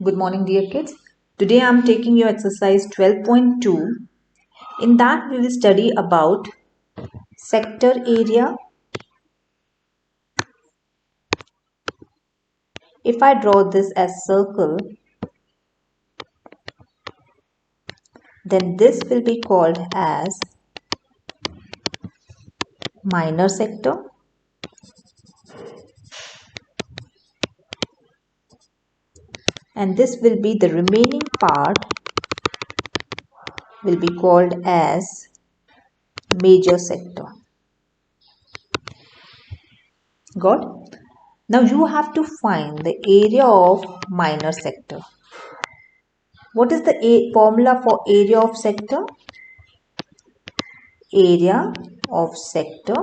Good morning, dear kids. Today I am taking your exercise 12.2. In that we will study about sector area. If I draw this as circle, then this will be called as minor sector. And this will be the remaining part will be called as major sector. Got? Now you have to find the area of minor sector. What is the formula for area of sector? Area of sector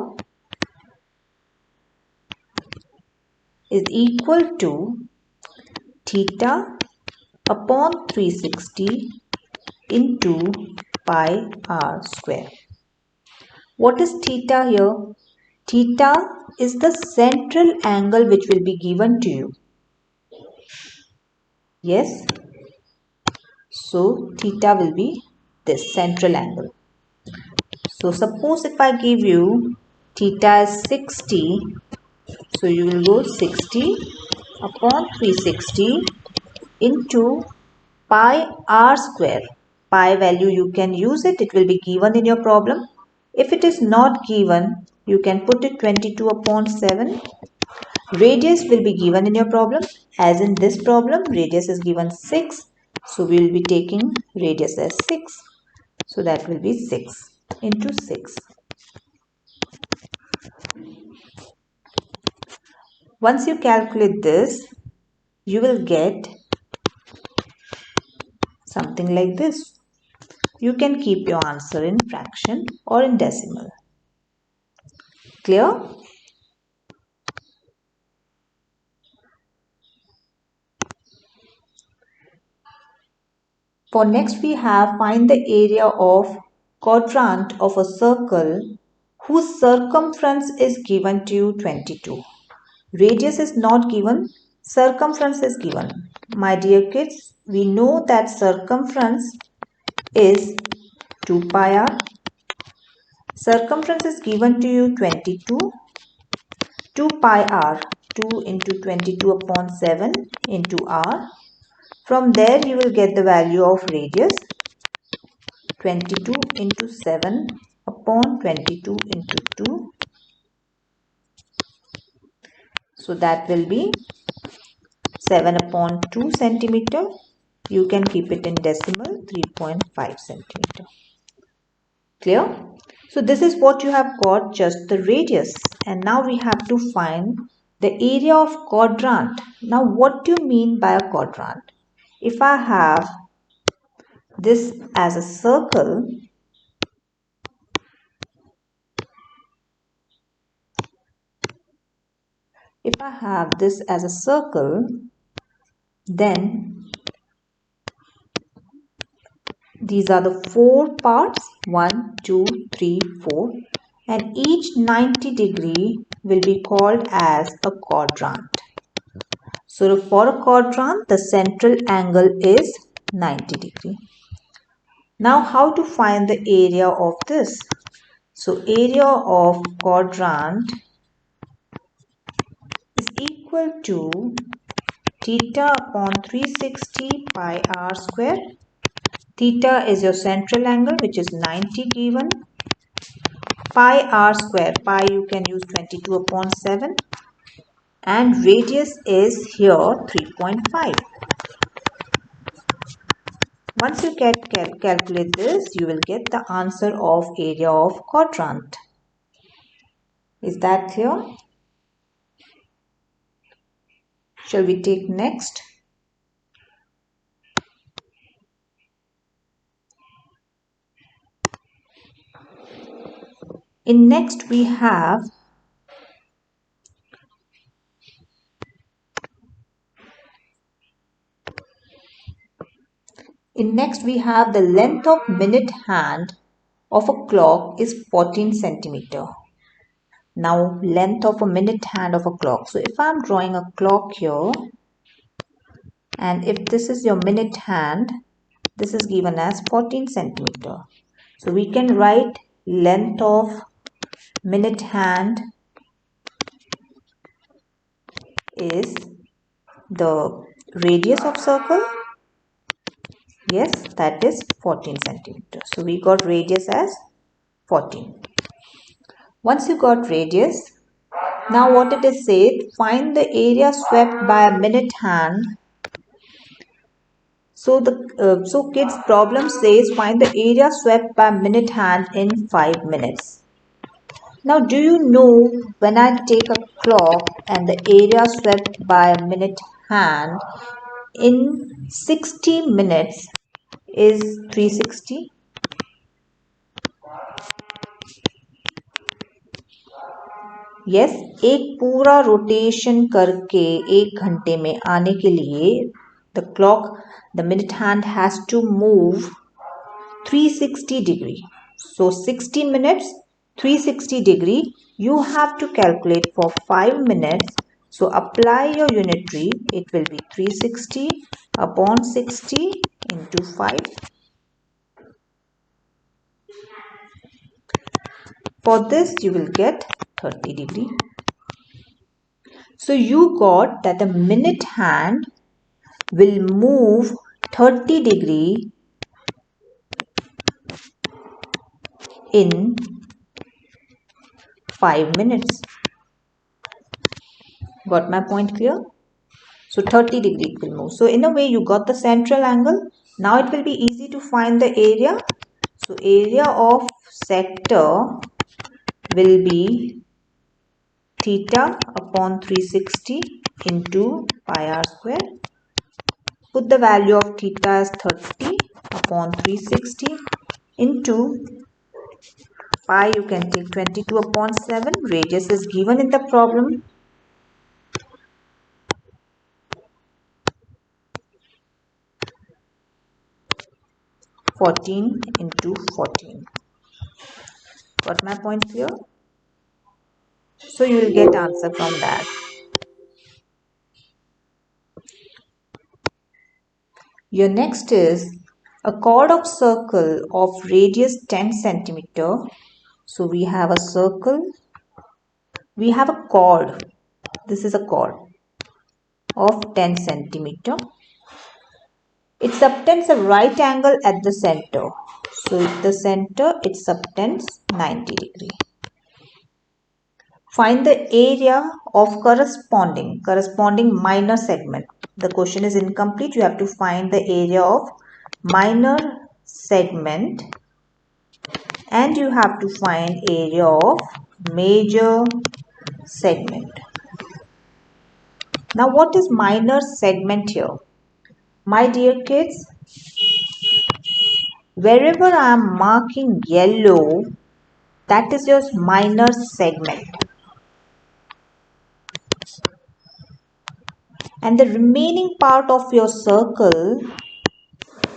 is equal to theta upon 360 into pi r square. What is theta here? Theta is the central angle which will be given to you. Yes? So theta will be this central angle. So suppose if I give you theta is 60, so you will go 60 upon 360 into pi r square. Pi value you can use it will be given in your problem. If it is not given, you can put it 22 upon 7. Radius will be given in your problem. As in this problem, radius is given 6. So we will be taking radius as 6. So that will be 6 into 6. Once you calculate this, you will get something like this. You can keep your answer in fraction or in decimal. Clear? For next we have find the area of quadrant of a circle whose circumference is given to you 22. Radius is not given, circumference is given. My dear kids, we know that circumference is 2 pi r. Circumference is given to you 22. 2 pi r, 2 into 22 upon 7 into r. From there you will get the value of radius 22 into 7 upon 22 into 2. So that will be 7 upon 2 centimeter. You can keep it in decimal 3.5 centimeter. Clear? So this is what you have got, just the radius. And now we have to find the area of quadrant. Now what do you mean by a quadrant? If I have this as a circle, then these are the 4 parts, 1, 2, 3, 4, and each 90 degree will be called as a quadrant. So for a quadrant, the central angle is 90 degree. Now how to find the area of this? So area of quadrant is equal to theta upon 360 pi r square. Theta is your central angle which is 90 given. Pi r square, pi you can use 22 upon 7. And radius is here 3.5. Once you calculate this, you will get the answer of area of quadrant. Is that clear? Shall we take next? In next we have the length of minute hand of a clock is 14 centimeter. Now length of a minute hand of a clock. So if I am drawing a clock here and if this is your minute hand, this is given as 14 centimeter. So we can write length of minute hand is the radius of circle. Yes, that is 14 centimeters. So we got radius as 14. Once you got radius, now what it is said, find the area swept by a minute hand. So kids problem says find the area swept by minute hand in 5 minutes. Now do you know when I take a clock and the area swept by a minute hand in 60 minutes is 360? Yes एक पूरा rotation करके 1 घंटे में आने के लिए the minute hand has to move 360 degree. So 60 minutes 360 degree, you have to calculate for 5 minutes. So apply your unitary, it will be 360 upon 60 into 5. For this you will get 30 degree. So you got that the minute hand will move 30 degree in 5 minutes. Got my point clear? So 30 degree it will move. So in a way you got the central angle. Now it will be easy to find the area. So area of sector will be theta upon 360 into pi r square. Put the value of theta as 30 upon 360 into pi, you can take 22 upon 7. Radius is given in the problem. (14 into 14). Got my point clear? So you will get answer from that. Your next is a chord of circle of radius 10 centimeter. So we have a circle, we have a chord. This is a chord of 10 centimeter. It subtends a right angle at the center. So at the center it subtends 90 degree. Find the area of corresponding minor segment. The question is incomplete. You have to find the area of minor segment and you have to find area of major segment. Now what is minor segment here? My dear kids, wherever I am marking yellow, that is your minor segment. And the remaining part of your circle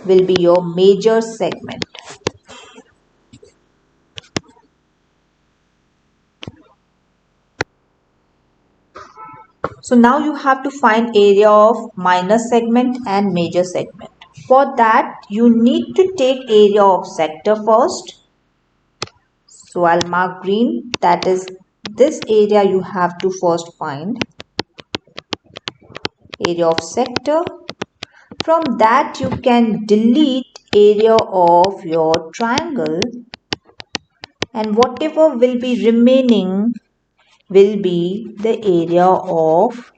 will be your major segment. So now you have to find area of minor segment and major segment. For that you need to take area of sector first. So I'll mark green, that is this area you have to first find. Area of sector. From that you can delete area of your triangle and whatever will be remaining will be the area of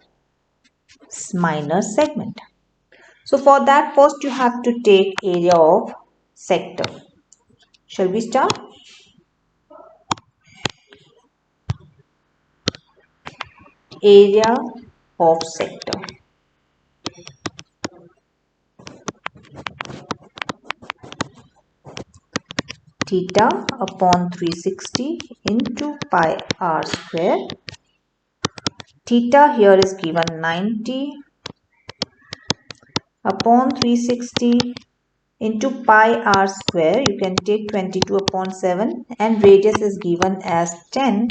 minor segment. So for that first you have to take area of sector. Shall we start? Area of sector. Theta upon 360 into pi r square. Theta here is given 90 upon 360 into pi r square. You can take 22 upon 7 and radius is given as 10